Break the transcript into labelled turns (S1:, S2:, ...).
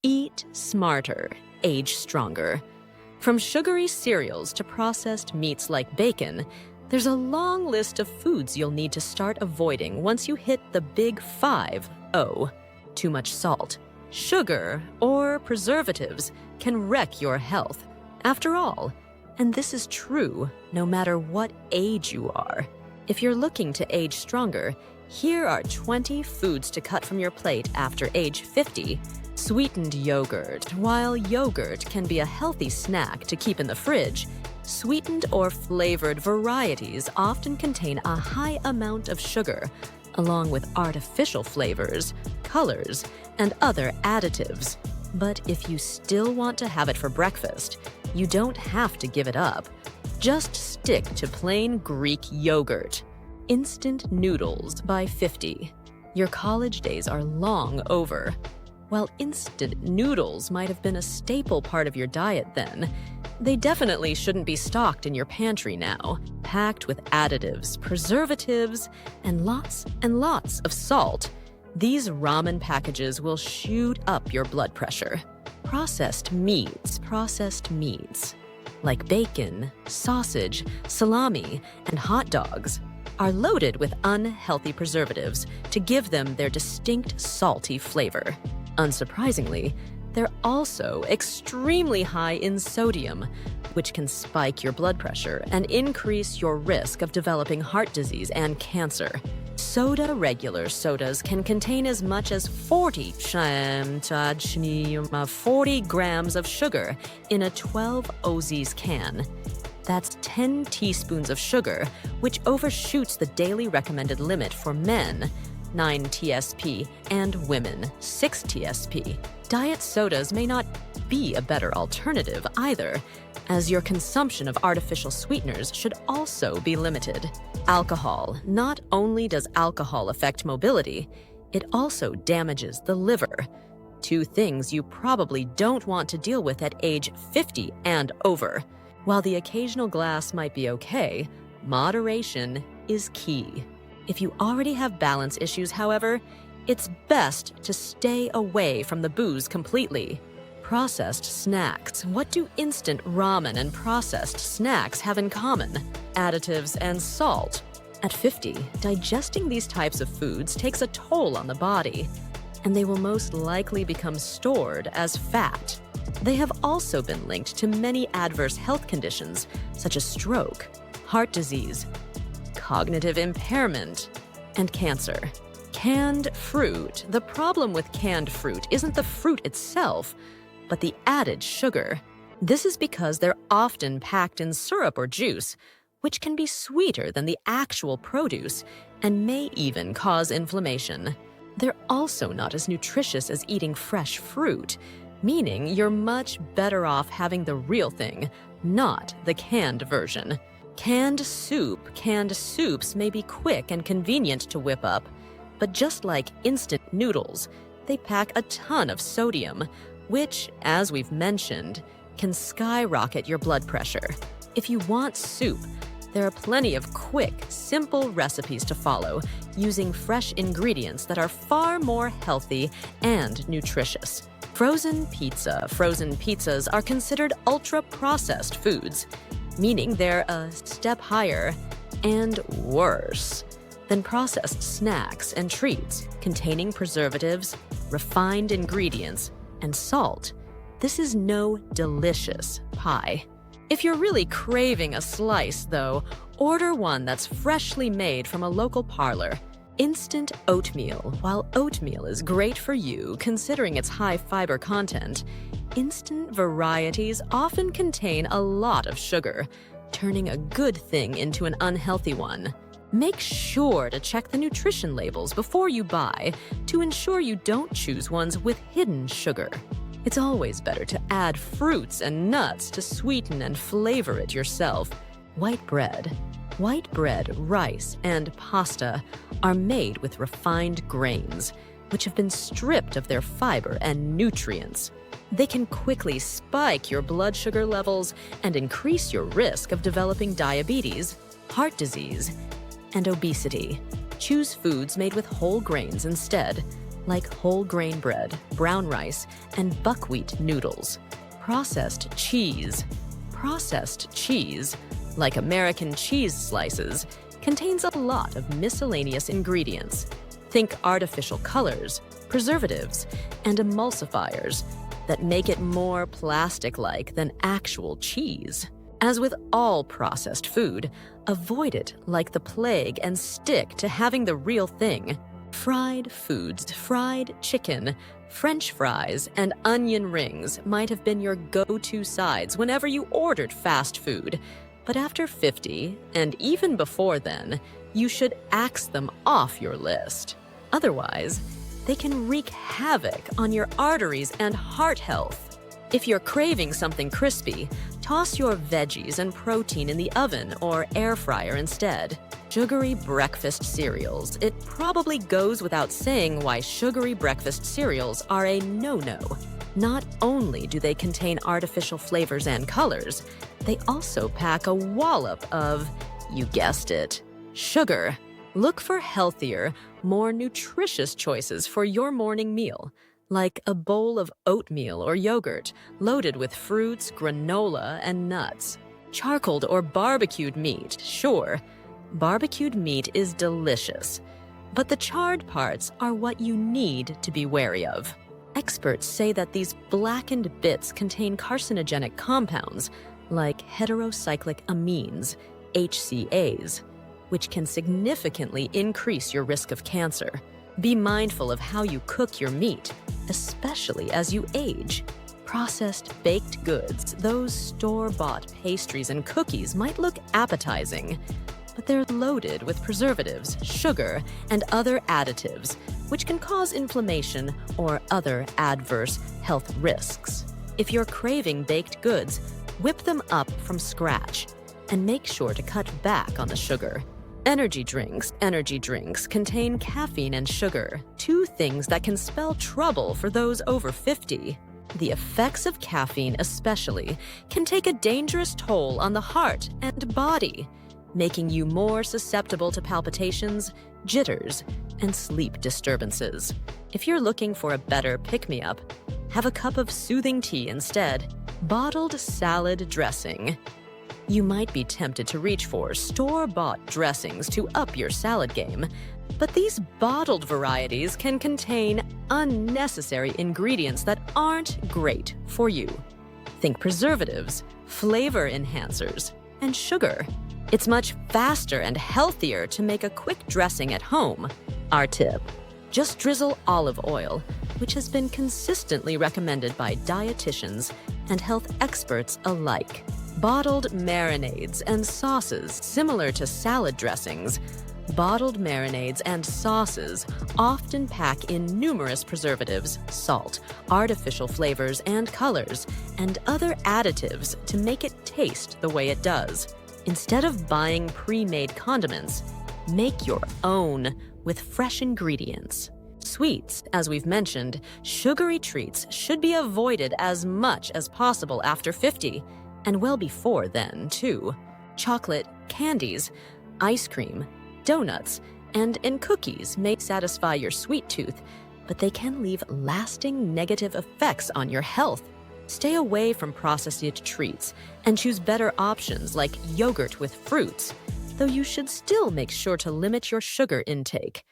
S1: Eat smarter, age stronger. From sugary cereals to processed meats like bacon, there's a long list of foods you'll need to start avoiding once you hit the big 5-0. Too much salt, sugar, or preservatives can wreck your health. After all, and this is true no matter what age you are. If you're looking to age stronger, here are 20 foods to cut from your plate after age 50. Sweetened yogurt. While yogurt can be a healthy snack to keep in the fridge, sweetened or flavored varieties often contain a high amount of sugar, along with artificial flavors, colors, and other additives. But if you still want to have it for breakfast, you don't have to give it up. Just stick to plain Greek yogurt. Instant noodles by 50. Your college days are long over. While instant noodles might have been a staple part of your diet then, they definitely shouldn't be stocked in your pantry now, packed with additives, preservatives, and lots of salt. These ramen packages will shoot up your blood pressure. Processed meats, like bacon, sausage, salami, and hot dogs, are loaded with unhealthy preservatives to give them their distinct salty flavor. Unsurprisingly, they're also extremely high in sodium, which can spike your blood pressure and increase your risk of developing heart disease and cancer. Regular sodas can contain as much as 40 grams of sugar in a 12 oz can. That's 10 teaspoons of sugar, which overshoots the daily recommended limit for men, 9 TSP, and women, 6 TSP. Diet sodas may not be a better alternative either, as your consumption of artificial sweeteners should also be limited. Alcohol. Not only does alcohol affect mobility, it also damages the liver. Two things you probably don't want to deal with at age 50 and over. While the occasional glass might be okay, moderation is key. If you already have balance issues, however, it's best to stay away from the booze completely. Processed snacks. What do instant ramen and processed snacks have in common? Additives and salt. At 50, digesting these types of foods takes a toll on the body, and they will most likely become stored as fat. They have also been linked to many adverse health conditions, such as stroke, heart disease, cognitive impairment, and cancer. Canned fruit. The problem with canned fruit isn't the fruit itself, but the added sugar. This is because they're often packed in syrup or juice, which can be sweeter than the actual produce and may even cause inflammation. They're also not as nutritious as eating fresh fruit, meaning you're much better off having the real thing, not the canned version. Canned soups may be quick and convenient to whip up, but just like instant noodles, they pack a ton of sodium, which, as we've mentioned, can skyrocket your blood pressure. If you want soup, there are plenty of quick, simple recipes to follow using fresh ingredients that are far more healthy and nutritious. Frozen pizza. Frozen pizzas are considered ultra-processed foods, meaning they're a step higher and worse than processed snacks and treats containing preservatives, refined ingredients, and salt. This is no delicious pie. If you're really craving a slice, though, order one that's freshly made from a local parlor. Instant oatmeal. While oatmeal is great for you, considering its high fiber content, instant varieties often contain a lot of sugar, turning a good thing into an unhealthy one. Make sure to check the nutrition labels before you buy to ensure you don't choose ones with hidden sugar. It's always better to add fruits and nuts to sweeten and flavor it yourself. White bread. White bread, rice, and pasta are made with refined grains, which have been stripped of their fiber and nutrients. They can quickly spike your blood sugar levels and increase your risk of developing diabetes, heart disease, and obesity. Choose foods made with whole grains instead. like whole grain bread, brown rice, and buckwheat noodles. Processed cheese. Processed cheese, like American cheese slices, contains a lot of miscellaneous ingredients. Think artificial colors, preservatives, and emulsifiers that make it more plastic-like than actual cheese. As with all processed food, avoid it like the plague and stick to having the real thing. Fried foods, fried chicken, French fries, and onion rings might have been your go-to sides whenever you ordered fast food. But after 50, and even before then, you should axe them off your list. Otherwise, they can wreak havoc on your arteries and heart health. If you're craving something crispy, toss your veggies and protein in the oven or air fryer instead. Sugary breakfast cereals. It probably goes without saying why sugary breakfast cereals are a no-no. Not only do they contain artificial flavors and colors, they also pack a wallop of, you guessed it, sugar. Look for healthier, more nutritious choices for your morning meal, like a bowl of oatmeal or yogurt loaded with fruits, granola, and nuts. Charcoaled or barbecued meat, sure. Barbecued meat is delicious, but the charred parts are what you need to be wary of. Experts say that these blackened bits contain carcinogenic compounds like heterocyclic amines, HCAs, which can significantly increase your risk of cancer. Be mindful of how you cook your meat, especially as you age. Processed baked goods, those store-bought pastries and cookies might look appetizing, but they're loaded with preservatives, sugar, and other additives, which can cause inflammation or other adverse health risks. If you're craving baked goods, whip them up from scratch and make sure to cut back on the sugar. Energy drinks contain caffeine and sugar, two things that can spell trouble for those over 50. The effects of caffeine especially can take a dangerous toll on the heart and body, making you more susceptible to palpitations, jitters, and sleep disturbances. If you're looking for a better pick-me-up, have a cup of soothing tea instead. Bottled salad dressing. You might be tempted to reach for store-bought dressings to up your salad game, but these bottled varieties can contain unnecessary ingredients that aren't great for you. Think preservatives, flavor enhancers, and sugar. It's much faster and healthier to make a quick dressing at home. Our tip: just drizzle olive oil, which has been consistently recommended by dietitians and health experts alike. Bottled marinades and sauces similar to salad dressings. Bottled marinades and sauces often pack in numerous preservatives, salt, artificial flavors and colors, and other additives to make it taste the way it does. Instead of buying pre-made condiments, make your own with fresh ingredients. Sweets, as we've mentioned, sugary treats should be avoided as much as possible after 50, and well before then, too. Chocolate, candies, ice cream, donuts, and cookies may satisfy your sweet tooth, but they can leave lasting negative effects on your health. Stay away from processed treats and choose better options like yogurt with fruits, though you should still make sure to limit your sugar intake.